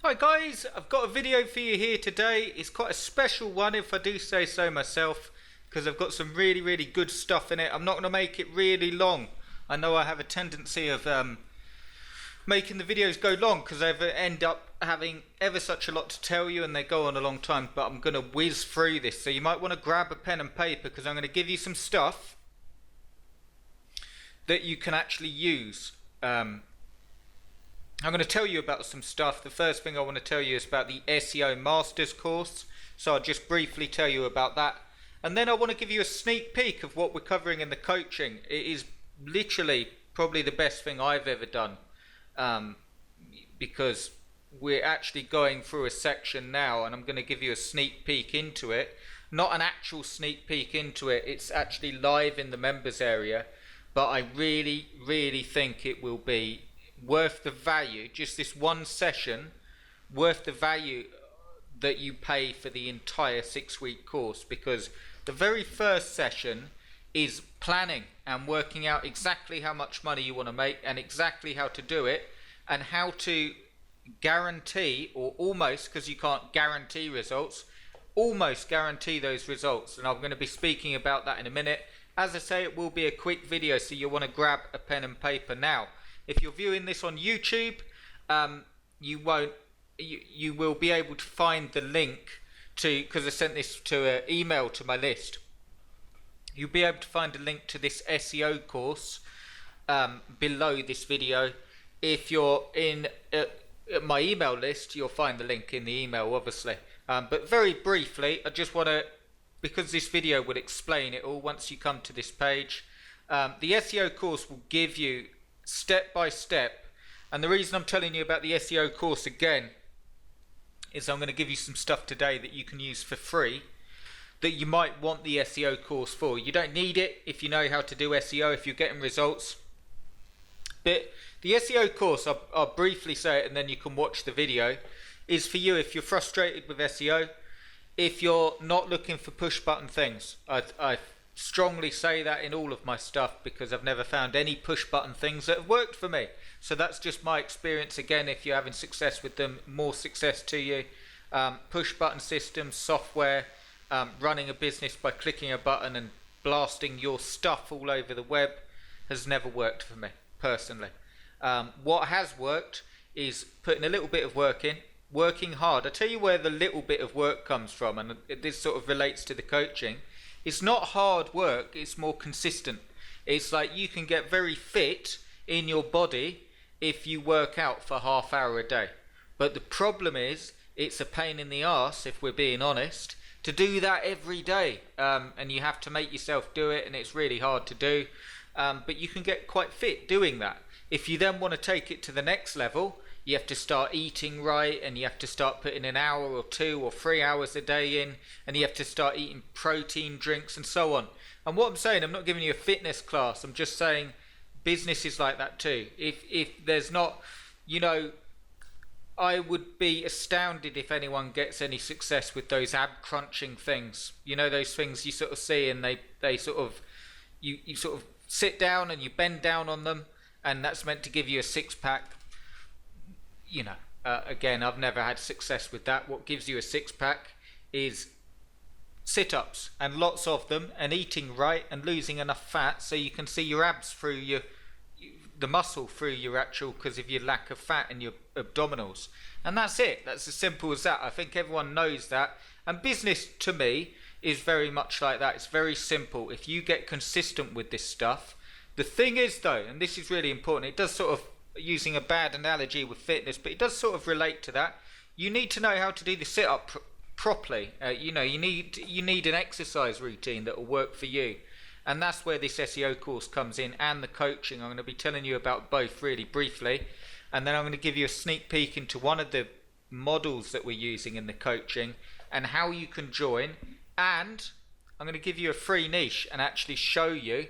Hi guys, I've got a video for you here today. It's quite a special one if I do say so myself, because I've got some really good stuff in it. I'm not going to make it really long. I know I have a tendency of making the videos go long because I end up having ever such a lot to tell you and they go on a long time, but I'm going to whiz through this. So you might want to grab a pen and paper because I'm going to give you some stuff that you can actually use. I'm going to tell you about some stuff. The first thing I want to tell you is about the SEO Masters course. So I'll just briefly tell you about that. And then I want to give you a sneak peek of what we're covering in the coaching. It is literally probably the best thing I've ever done, because we're actually going through a section now and I'm going to give you a sneak peek into it. Not an actual sneak peek into it, it's actually live in the members area. But I really think it will be worth the value, just this one session, worth the value that you pay for the entire 6-week course, because the very first session is planning and working out exactly how much money you want to make and exactly how to do it and how to guarantee, or almost, because you can't guarantee results, almost guarantee those results. And I'm going to be speaking about that in a minute. As I say, it will be a quick video, so you'll want to grab a pen and paper now. If you're viewing this on YouTube, you will be able to find the link to, because I sent this to an email to my list. You'll be able to find a link to this SEO course below this video. If you're in my email list, you'll find the link in the email, obviously. But very briefly, I just want to, because this video will explain it all once you come to this page. The SEO course will give you step by step, and the reason I'm telling you about the SEO course again is I'm going to give you some stuff today that you can use for free that you might want the SEO course for. You don't need it if you know how to do SEO, if you're getting results. But the SEO course, I'll briefly say it and then you can watch the video, is for you if you're frustrated with SEO, if you're not looking for push button things. I strongly say that in all of my stuff because I've never found any push button things that have worked for me. So that's just my experience. Again, if you're having success with them, more success to you. Push button systems, software, running a business by clicking a button and blasting your stuff all over the web has never worked for me personally. What has worked is putting a little bit of work in, working hard. I tell you where the little bit of work comes from, and this sort of relates to the coaching. It's not hard work, it's more consistent. It's like you can get very fit in your body if you work out for half hour a day. But the problem is, it's a pain in the arse, if we're being honest, to do that every day. And you have to make yourself do it, and it's really hard to do. But you can get quite fit doing that. If you then want to take it to the next level, you have to start eating right, and you have to start putting an hour or 2 or 3 hours a day in, and you have to start eating protein drinks and so on. And what I'm saying, I'm not giving you a fitness class, I'm just saying business is like that too. If there's not, you know, I would be astounded if anyone gets any success with those ab crunching things. You know, those things you sort of see and they sort of, you sort of sit down and you bend down on them, and that's meant to give you a six-pack. You know, again, I've never had success with that. What gives you a six-pack is sit-ups, and lots of them, and eating right, and losing enough fat so you can see your abs through the muscle through your actual, because of your lack of fat in your abdominals. And that's it. That's as simple as that. I think everyone knows that. And business, to me, is very much like that. It's very simple. If you get consistent with this stuff. The thing is, though, and this is really important, it does sort of, using a bad analogy with fitness, but it does sort of relate to that. You need to know how to do the sit-up properly. You know, you need an exercise routine that will work for you, and that's where this SEO course comes in, and the coaching. I'm going to be telling you about both really briefly, and then I'm going to give you a sneak peek into one of the models that we're using in the coaching and how you can join, and I'm going to give you a free niche and actually show you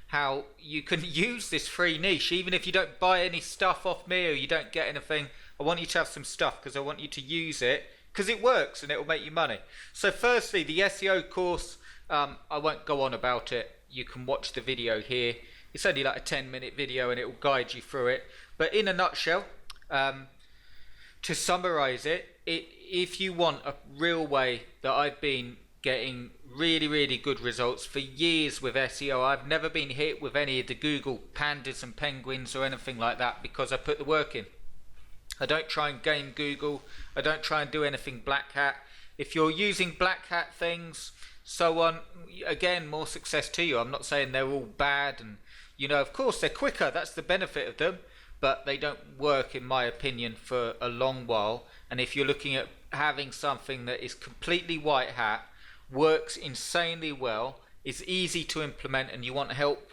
how you can use this free niche. Even if you don't buy any stuff off me or you don't get anything, I want you to have some stuff because I want you to use it because it works and it will make you money. So firstly, the SEO course, I won't go on about it. You can watch the video here. It's only like a 10-minute video and it will guide you through it. But in a nutshell, To summarize if you want a real way that I've been getting really, really good results for years with SEO, I've never been hit with any of the Google pandas and penguins or anything like that because I put the work in. I don't try and game Google. I don't try and do anything black hat. If you're using black hat things, so on, again, more success to you. I'm not saying they're all bad, and of course they're quicker. That's the benefit of them, but they don't work, in my opinion, for a long while. And if you're looking at having something that is completely white hat, works insanely well, is easy to implement, and you want help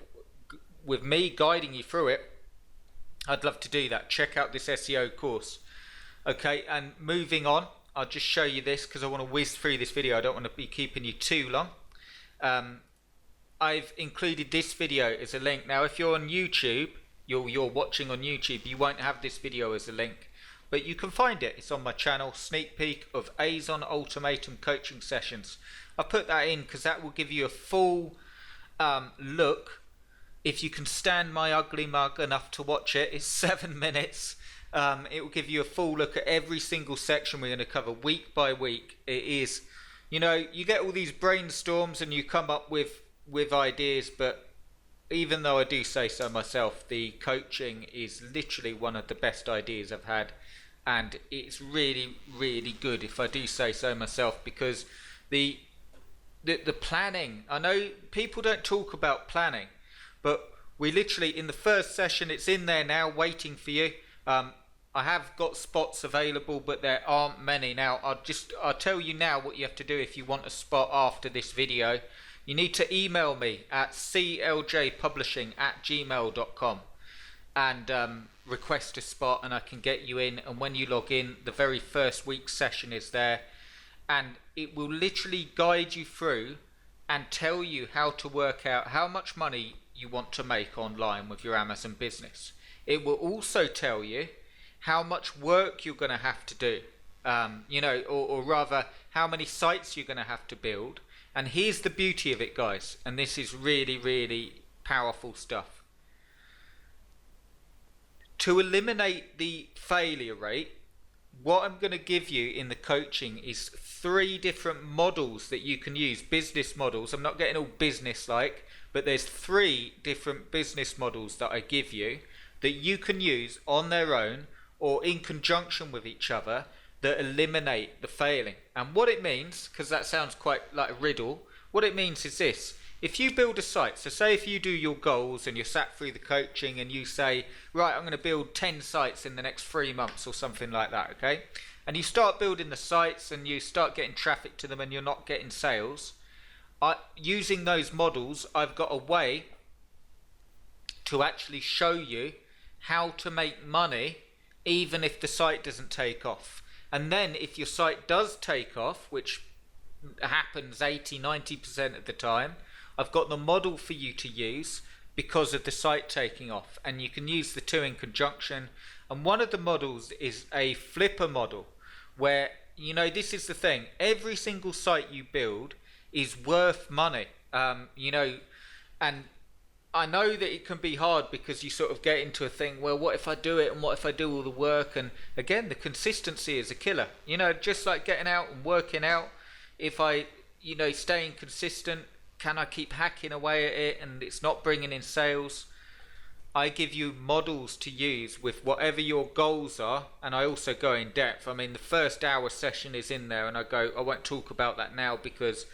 with me guiding you through it, I'd love to do that. Check out this SEO course. Okay, and moving on, I'll just show you this because I want to whiz through this video. I don't want to be keeping you too long. I've included this video as a link. Now, if you're on YouTube, you're watching on YouTube, you won't have this video as a link, but you can find it. It's on my channel, sneak peek of Azon Ultimatum coaching sessions. I put that in because that will give you a full look. If you can stand my ugly mug enough to watch it, it's 7 minutes. It will give you a full look at every single section we're going to cover week by week. It is, you get all these brainstorms and you come up with ideas, but even though I do say so myself, the coaching is literally one of the best ideas I've had, and it's really, really good, if I do say so myself, because the planning, I know people don't talk about planning, but we literally, in the first session, it's in there now waiting for you. I have got spots available, but there aren't many. Now, I'll tell you now what you have to do if you want a spot after this video. You need to email me at cljpublishing@gmail.com and request a spot, and I can get you in. And when you log in, the very first week's session is there, and it will literally guide you through and tell you how to work out how much money you want to make online with your Amazon business. It will also tell you how much work you're going to have to do, or rather how many sites you're going to have to build. And here's the beauty of it, guys, and this is really, really powerful stuff. To eliminate the failure rate, what I'm going to give you in the coaching is 3 different models that you can use, business models. I'm not getting all business-like, but there's 3 different business models that I give you that you can use on their own or in conjunction with each other that eliminate the failing. And what it means, because that sounds quite like a riddle, what it means is this. If you build a site, so say if you do your goals and you're sat through the coaching and you say, right, I'm going to build 10 sites in the next 3 months or something like that, okay? And you start building the sites and you start getting traffic to them and you're not getting sales. Using those models, I've got a way to actually show you how to make money even if the site doesn't take off. And then if your site does take off, which happens 80-90% of the time, I've got the model for you to use because of the site taking off, and you can use the 2 in conjunction. And one of the models is a flipper model where, this is the thing, every single site you build is worth money, and I know that it can be hard because you sort of get into a thing, well, what if I do it and what if I do all the work? And again, the consistency is a killer. Just like getting out and working out, if I, staying consistent, can I keep hacking away at it and it's not bringing in sales? I give you models to use with whatever your goals are, and I also go in depth. I mean, the first hour session is in there, and I won't talk about that now because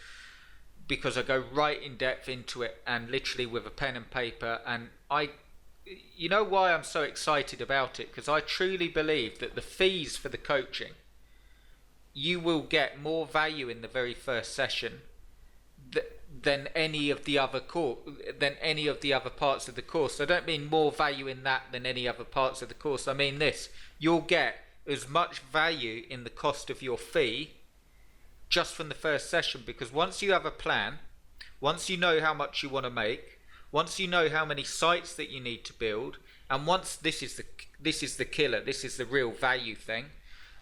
I go right in depth into it, and literally with a pen and paper. And you know why I'm so excited about it? Because I truly believe that the fees for the coaching, you will get more value in the very first session than any of the other parts of the course. I don't mean more value in that than any other parts of the course. I mean this: you'll get as much value in the cost of your fee just from the first session, because once you have a plan, once you know how much you want to make, once you know how many sites that you need to build, and once this is the killer, this is the real value thing,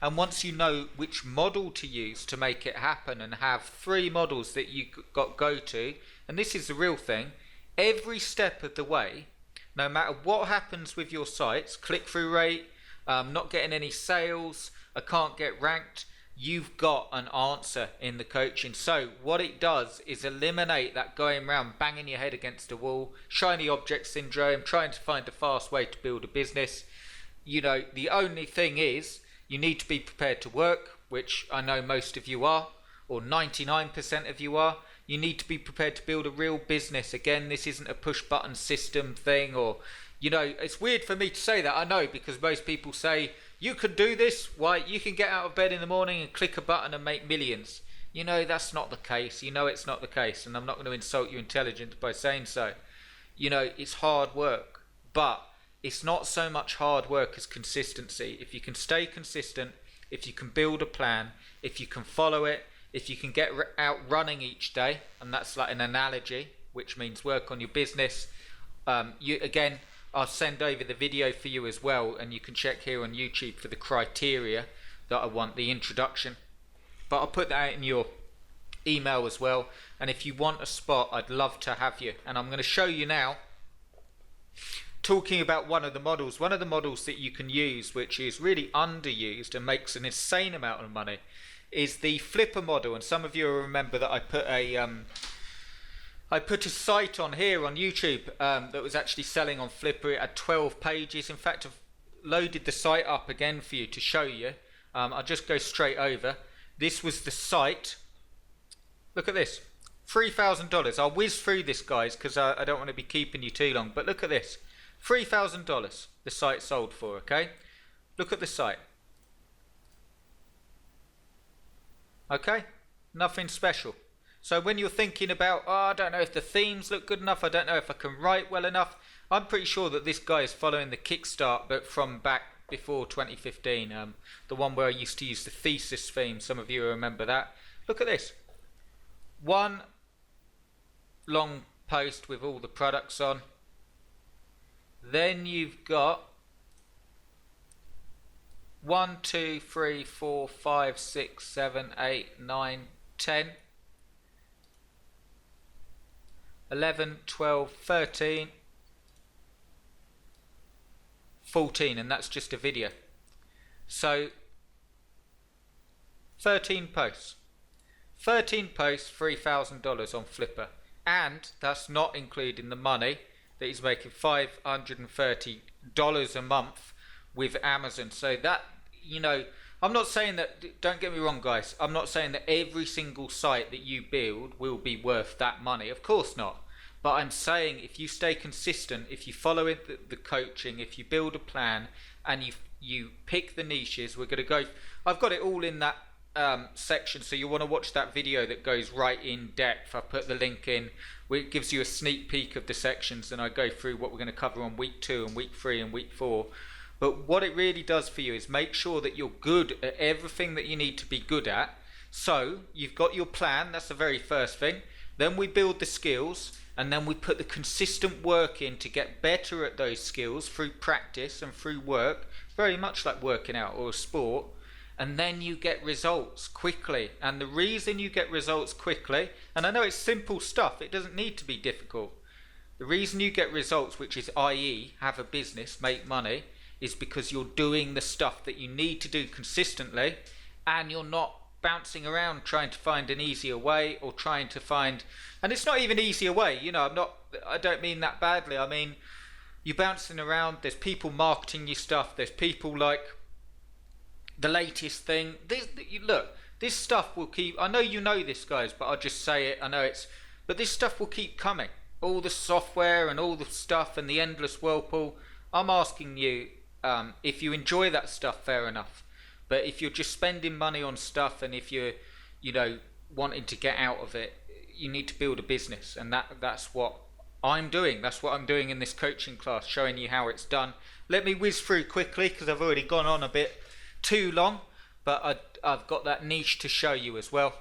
and once you know which model to use to make it happen, and have 3 models that you go to, and this is the real thing, every step of the way, no matter what happens with your sites, click-through rate, not getting any sales, I can't get ranked. You've got an answer in the coaching. So what it does is eliminate that going around banging your head against a wall, shiny object syndrome, trying to find a fast way to build a business. You know, the only thing is you need to be prepared to work, which I know most of you are, or 99% of you are. You need to be prepared to build a real business. Again, this isn't a push button system thing, or, you know, it's weird for me to say that, I know, because most people say, you can do this, why, you can get out of bed in the morning and click a button and make millions. You know, that's not the case. You know it's not the case, and I'm not going to insult your intelligence by saying so. You know, it's hard work, but it's not so much hard work as consistency. If you can stay consistent, if you can build a plan, if you can follow it, if you can get out running each day, and that's like an analogy, which means work on your business. Again, I'll send over the video for you as well, and you can check here on YouTube for the criteria that I want, the introduction. But I'll put that out in your email as well, and if you want a spot, I'd love to have you. And I'm going to show you now, talking about one of the models that you can use, which is really underused and makes an insane amount of money, is the Flipper model. And some of you will remember that I put a site on here on YouTube that was actually selling on Flipper. It had 12 pages. In fact, I've loaded the site up again for you to show you. I'll just go straight over. This was the site. Look at this, $3,000. I'll whiz through this, guys, because I don't want to be keeping you too long. But look at this, $3,000 the site sold for, okay? Look at the site. Okay, nothing special. So when you're thinking about, oh, I don't know if the themes look good enough, I don't know if I can write well enough, I'm pretty sure that this guy is following the Kickstart, but from back before 2015, the one where I used to use the thesis theme. Some of you remember that. Look at this. One long post with all the products on. Then you've got 1, 2, 3, 4, 5, 6, 7, 8, 9, 10, 11, 12, 13, 14, and that's just a video. So 13 posts. 13 posts, $3,000 on Flipper. And that's not including the money that he's making, $530 a month with Amazon. So that, you know, I'm not saying that, don't get me wrong, guys, I'm not saying that every single site that you build will be worth that money. Of course not. But I'm saying if you stay consistent, if you follow the coaching, if you build a plan, and you pick the niches, we're going to go, I've got it all in that section, so you want to watch that video that goes right in depth. I put the link in where it gives you a sneak peek of the sections, and I go through what we're going to cover on week 2 and week 3 and week 4. But what it really does for you is make sure that you're good at everything that you need to be good at. So you've got your plan, that's the very first thing. Then we build the skills, and then we put the consistent work in to get better at those skills through practice and through work, very much like working out or a sport. And then you get results quickly. And the reason you get results quickly, and I know it's simple stuff, it doesn't need to be difficult. The reason you get results, which is i.e. have a business, make money, is because you're doing the stuff that you need to do consistently, and you're not bouncing around trying to find an easier way, or trying to find, and it's not even easier way, you know, I don't mean that badly. I mean, you're bouncing around, there's people marketing you stuff, there's people like the latest thing. Look, this stuff will keep, I know you know this, guys, but I'll just say it, I know but this stuff will keep coming. All the software and all the stuff and the endless whirlpool. I'm asking you, if you enjoy that stuff, fair enough. But if you're just spending money on stuff, and if you're, you know, wanting to get out of it, you need to build a business, and that's what I'm doing. That's what I'm doing in this coaching class, showing you how it's done. Let me whiz through quickly because I've already gone on a bit too long, but I've got that niche to show you as well.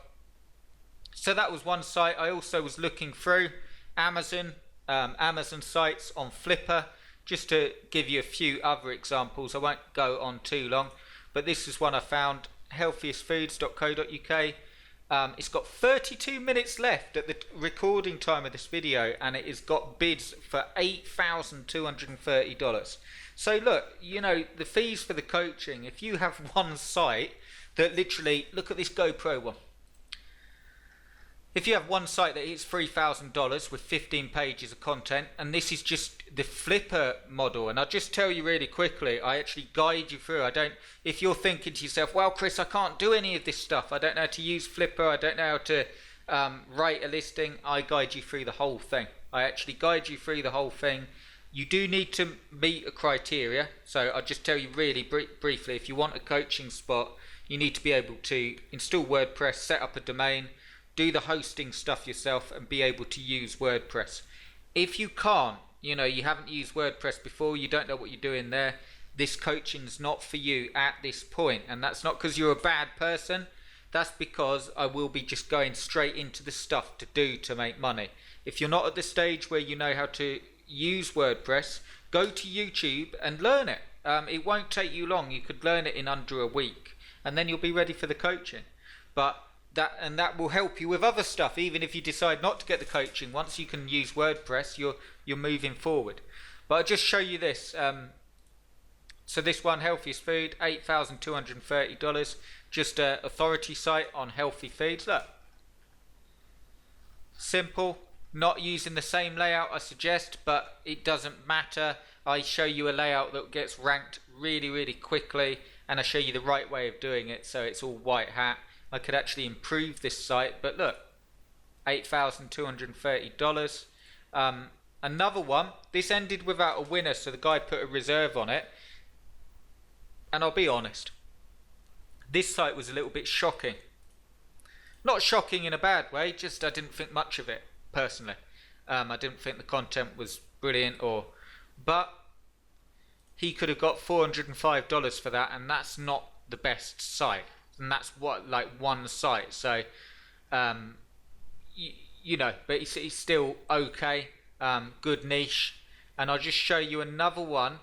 So that was one site. I also was looking through Amazon sites on Flipper, just to give you a few other examples. I won't go on too long, but this is one I found, healthiestfoods.co.uk. It's got 32 minutes left at the recording time of this video, and it has got bids for $8,230. So look, the fees for the coaching, if you have one site that literally, look at this GoPro one. If you have one site that hits $3,000 with 15 pages of content, and this is just the Flipper model, and I'll just tell you really quickly, I actually guide you through. If you're thinking to yourself, well, Chris, I can't do any of this stuff. I don't know how to use Flipper. I don't know how to write a listing. I guide you through the whole thing. I actually guide you through the whole thing. You do need to meet a criteria. So I'll just tell you really briefly, if you want a coaching spot, you need to be able to install WordPress, set up a domain, do the hosting stuff yourself, and be able to use WordPress. If you can't, you haven't used WordPress before, you don't know what you're doing there, this coaching's not for you at this point. And that's not because you're a bad person. That's because I will be just going straight into the stuff to do to make money. If you're not at the stage where you know how to use WordPress, go to YouTube and learn it. It won't take you long. You could learn it in under a week, and then you'll be ready for the coaching. But that will help you with other stuff. Even if you decide not to get the coaching, once you can use WordPress, you're moving forward. But I'll just show you this. So this one, Healthiest Food, $8,230, just an authority site on healthy feeds. Look, simple. Not using the same layout, I suggest, but it doesn't matter. I show you a layout that gets ranked really, really quickly, and I show you the right way of doing it, so it's all white hat. I could actually improve this site, but look, $8,230. Another one, this ended without a winner, so the guy put a reserve on it. And I'll be honest, this site was a little bit shocking. Not shocking in a bad way, just I didn't think much of it, personally. I didn't think the content was brilliant, but he could have got $405 for that, and that's not the best site. And that's one site. So, but it's still okay. Good niche. And I'll just show you another one.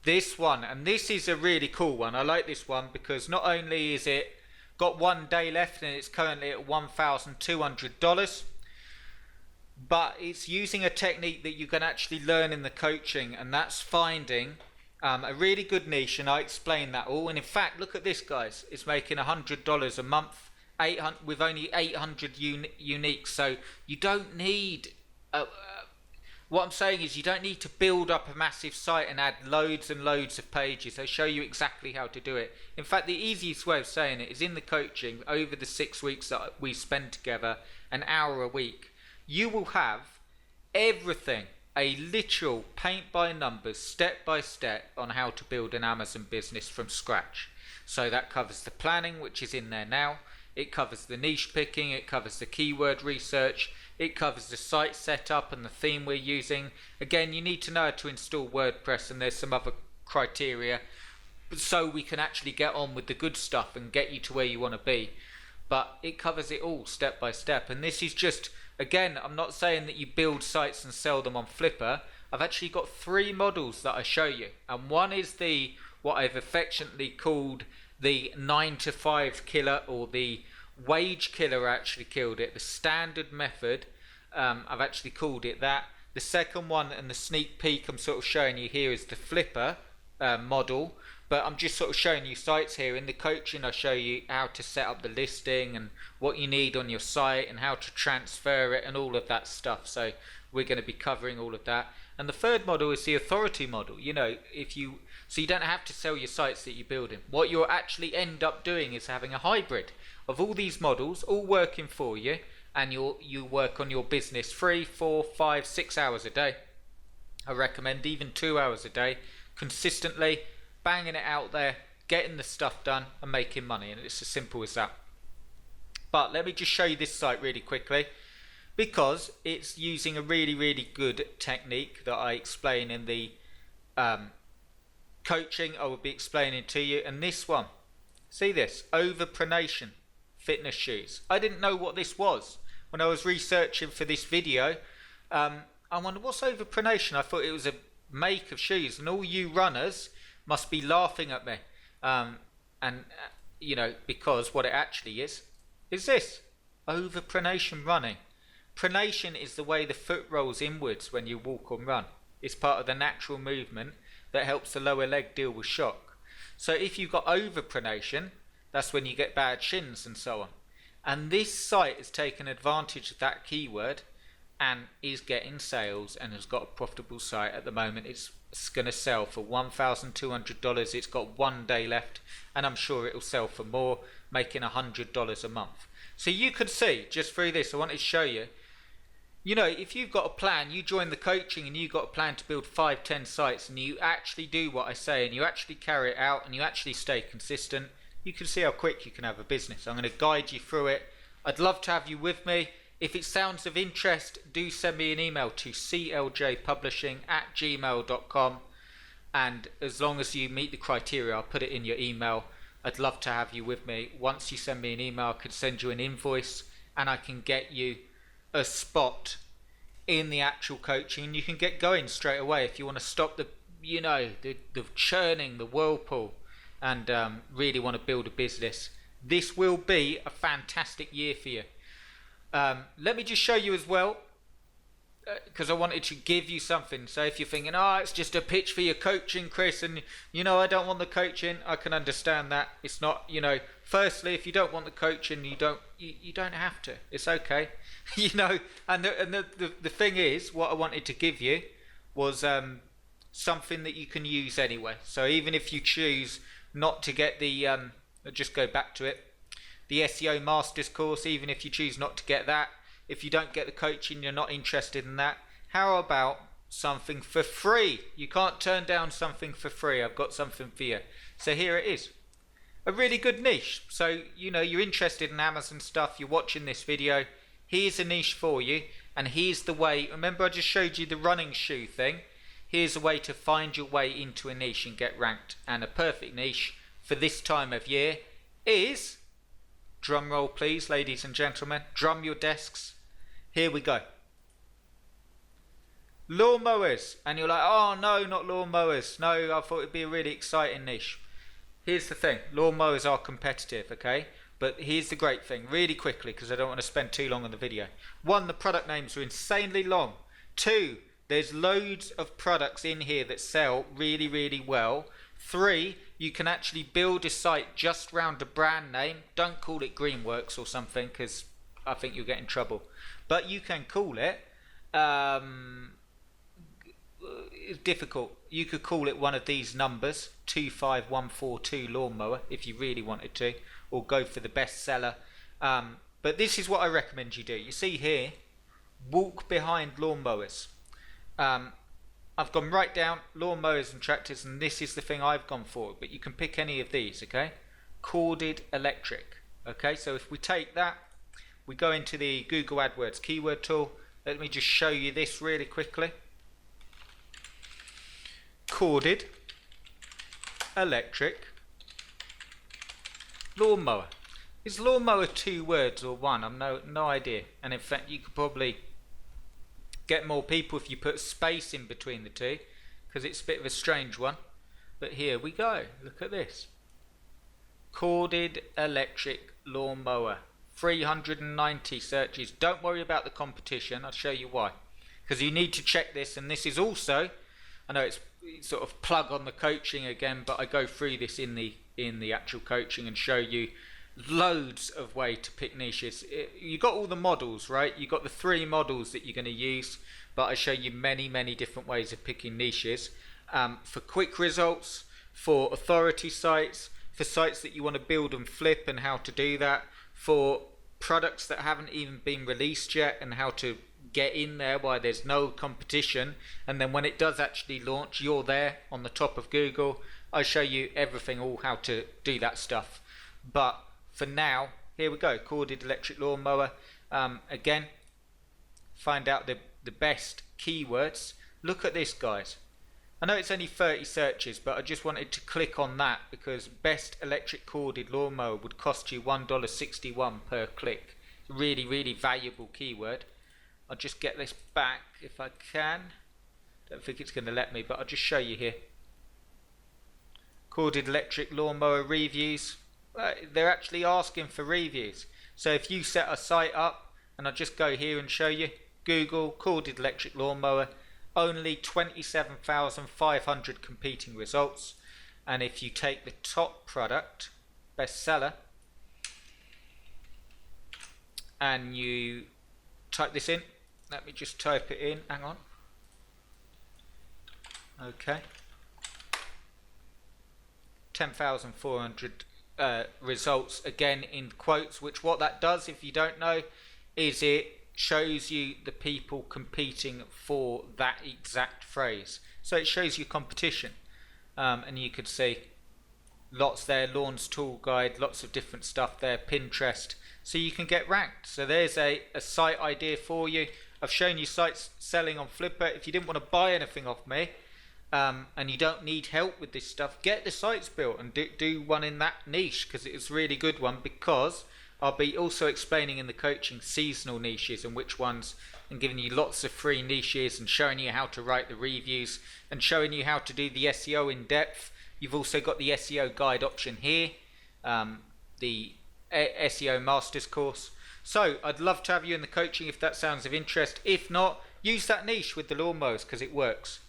This one, and this is a really cool one. I like this one because not only is it got 1 day left and it's currently at $1,200, but it's using a technique that you can actually learn in the coaching, and that's finding a really good niche, and I explain that all. And in fact, look at this, guys. It's making $100 a month, 800 with only 800 uniques. So you don't need. What I'm saying is, you don't need to build up a massive site and add loads and loads of pages. I show you exactly how to do it. In fact, the easiest way of saying it is in the coaching. Over the 6 weeks that we spend together, an hour a week, you will have everything. A literal paint by numbers, step by step on how to build an Amazon business from scratch. So that covers the planning, which is in there now. It covers the niche picking. It covers the keyword research. It covers the site setup and the theme we're using. Again, you need to know how to install WordPress, and there's some other criteria so we can actually get on with the good stuff and get you to where you want to be. But it covers it all step by step. And this is just, again, I'm not saying that you build sites and sell them on Flipper. I've actually got 3 models that I show you. And one is what I've affectionately called the 9 to 5 killer, or the wage killer. I actually killed it. The standard method, I've actually called it that. The second one, and the sneak peek I'm sort of showing you here, is the Flipper model. But I'm just sort of showing you sites here. In the coaching, I show you how to set up the listing and what you need on your site and how to transfer it and all of that stuff. So we're going to be covering all of that. And the third model is the authority model. So you don't have to sell your sites that you're building. What you'll actually end up doing is having a hybrid of all these models, all working for you, and you work on your business 3, 4, 5, 6 hours a day. I recommend even 2 hours a day, consistently banging it out there, getting the stuff done and making money, and it's as simple as that. But let me just show you this site really quickly, because it's using a really, really good technique that I explain in the coaching. I will be explaining to you. And this one, see this, Overpronation fitness shoes. I didn't know what this was when I was researching for this video. I wondered, what's Overpronation? I thought it was a make of shoes, and all you runners must be laughing at me, because what it actually is this, overpronation running. Pronation is the way the foot rolls inwards when you walk or run. It's part of the natural movement that helps the lower leg deal with shock. So if you've got overpronation, that's when you get bad shins and so on. And this site has taken advantage of that keyword and is getting sales and has got a profitable site at the moment. It's going to sell for $1,200. It's got 1 day left, and I'm sure it'll sell for more, making $100 a month. So you could see just through this, I wanted to show you, you know, if you've got a plan, you join the coaching and you've got a plan to build 5-10 sites, and you actually do what I say and you actually carry it out and you actually stay consistent, you can see how quick you can have a business. I'm going to guide you through it. I'd love to have you with me. If it sounds of interest, do send me an email to cljpublishing@gmail.com, and as long as you meet the criteria, I'll put it in your email. I'd love to have you with me. Once you send me an email, I can send you an invoice and I can get you a spot in the actual coaching. You can get going straight away if you want to stop the churning, the whirlpool, and really want to build a business. This will be a fantastic year for you. Let me just show you as well, because I wanted to give you something. So if you're thinking, it's just a pitch for your coaching, Chris, and I don't want the coaching, I can understand that. It's not, firstly, if you don't want the coaching, you don't have to. It's okay. And the thing is, what I wanted to give you was something that you can use anyway. So even if you choose not to get the I'll just go back to it, the SEO Masters course, even if you choose not to get that, if you don't get the coaching, you're not interested in that, how about something for free? You can't turn down something for free. I've got something for you. So here it is. A really good niche. So, you're interested in Amazon stuff, you're watching this video, here's a niche for you, and here's the way. Remember I just showed you the running shoe thing? Here's a way to find your way into a niche and get ranked. And a perfect niche for this time of year is, drum roll please, ladies and gentlemen, drum your desks. Here we go. Lawnmowers. And you're like, oh no, not lawnmowers. No, I thought it'd be a really exciting niche. Here's the thing, lawnmowers are competitive, okay? But here's the great thing, really quickly, because I don't want to spend too long on the video. 1, the product names are insanely long. 2, there's loads of products in here that sell really, really well. 3, you can actually build a site just around a brand name. Don't call it Greenworks or something, because I think you'll get in trouble. But you can call it, it's difficult. You could call it one of these numbers, 25142 lawnmower, if you really wanted to, or go for the bestseller. But this is what I recommend you do. You see here, walk behind lawnmowers. I've gone right down lawnmowers and tractors, and this is the thing I've gone for. But you can pick any of these, okay? Corded electric. Okay, so if we take that, we go into the Google AdWords keyword tool. Let me just show you this really quickly. Corded electric lawnmower. Is lawnmower 2 words or 1? I've no idea. And in fact, you could probably get more people if you put space in between the two, because it's a bit of a strange one. But here we go. Look at this. Corded electric lawnmower. 390 searches. Don't worry about the competition. I'll show you why. Because you need to check this, and this is also, I know it's sort of plug on the coaching again, but I go through this in the actual coaching and show you loads of way to pick niches. You got all the models, right? You got the 3 models that you're going to use, but I show you many different ways of picking niches for quick results, for authority sites, for sites that you want to build and flip and how to do that, for products that haven't even been released yet and how to get in there while there's no competition, and then when it does actually launch, you're there on the top of Google. I show you everything, all how to do that stuff. But for now, here we go, corded electric lawnmower. Again, find out the best keywords. Look at this, guys. I know it's only 30 searches, but I just wanted to click on that because best electric corded lawnmower would cost you $1.61 per click. Really valuable keyword. I'll just get this back if I can. Don't think it's going to let me, but I'll just show you here. Corded electric lawnmower reviews. They're actually asking for reviews. So if you set a site up, and I'll just go here and show you, Google corded electric lawnmower, only 27,500 competing results. And if you take the top product, bestseller, and you type this in, let me just type it in, hang on. Okay. 10,400 results, again in quotes, which what that does, if you don't know, is it shows you the people competing for that exact phrase. So it shows you competition. And you could see lots there, Lawns Tool Guide, lots of different stuff there, Pinterest, so you can get ranked. So there's a site idea for you. I've shown you sites selling on Flipper. If you didn't want to buy anything off me, and you don't need help with this stuff, get the sites built and do one in that niche, because it's a really good one. Because I'll be also explaining in the coaching seasonal niches and which ones, and giving you lots of free niches and showing you how to write the reviews and showing you how to do the SEO in depth. You've also got the SEO guide option here, the SEO Masters course. So I'd love to have you in the coaching if that sounds of interest. If not, use that niche with the lawnmowers because it works.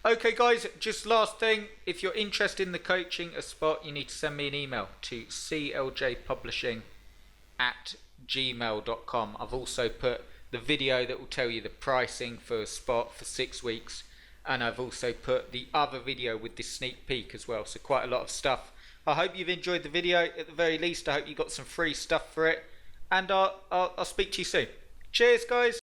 Okay guys, just last thing, if you're interested in the coaching a spot, you need to send me an email to cljpublishing@gmail.com. I've also put the video that will tell you the pricing for a spot for 6 weeks, and I've also put the other video with this sneak peek as well, so quite a lot of stuff. I hope you've enjoyed the video. At the very least, I hope you got some free stuff for it, and I'll speak to you soon. Cheers guys.